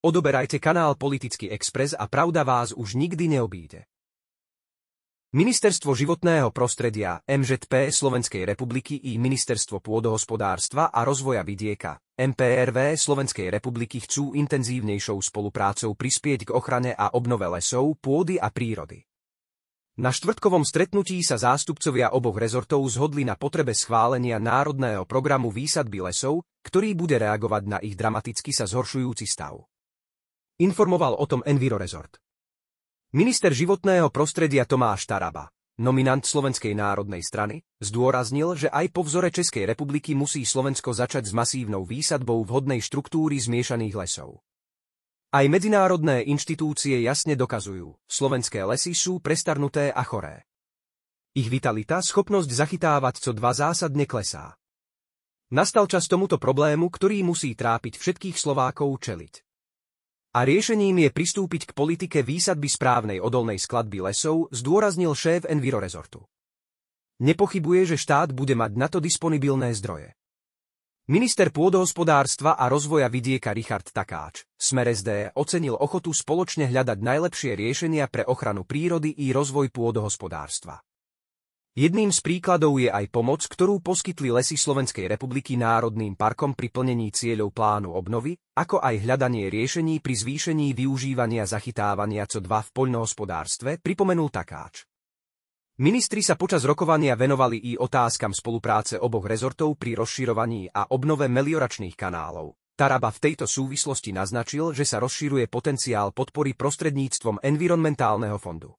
Odoberajte kanál Politický Express a pravda vás už nikdy neobíde. Ministerstvo životného prostredia MŽP Slovenskej republiky i Ministerstvo pôdohospodárstva a rozvoja vidieka MPRV Slovenskej republiky chcú intenzívnejšou spoluprácou prispieť k ochrane a obnove lesov, pôdy a prírody. Na štvrtkovom stretnutí sa zástupcovia oboch rezortov zhodli na potrebe schválenia národného programu výsadby lesov, ktorý bude reagovať na ich dramaticky sa zhoršujúci stav. Informoval o tom Envirorezort. Minister životného prostredia Tomáš Taraba, nominant Slovenskej národnej strany, zdôraznil, že aj po vzore Českej republiky musí Slovensko začať s masívnou výsadbou vhodnej štruktúry zmiešaných lesov. Aj medzinárodné inštitúcie jasne dokazujú, slovenské lesy sú prestarnuté a choré. Ich vitalita, schopnosť zachytávať CO2 zásadne klesá. Nastal čas tomuto problému, ktorý musí trápiť všetkých Slovákov čeliť. A riešením je pristúpiť k politike výsadby správnej odolnej skladby lesov, zdôraznil šéf Envirorezortu. Nepochybuje, že štát bude mať na to disponibilné zdroje. Minister pôdohospodárstva a rozvoja vidieka Richard Takáč, Smer SD, ocenil ochotu spoločne hľadať najlepšie riešenia pre ochranu prírody i rozvoj pôdohospodárstva. Jedným z príkladov je aj pomoc, ktorú poskytli Lesy Slovenskej republiky národným parkom pri plnení cieľov plánu obnovy, ako aj hľadanie riešení pri zvýšení využívania zachytávania CO2 v poľnohospodárstve, pripomenul Takáč. Ministri sa počas rokovania venovali i otázkam spolupráce oboch rezortov pri rozširovaní a obnove melioračných kanálov. Taraba v tejto súvislosti naznačil, že sa rozširuje potenciál podpory prostredníctvom environmentálneho fondu.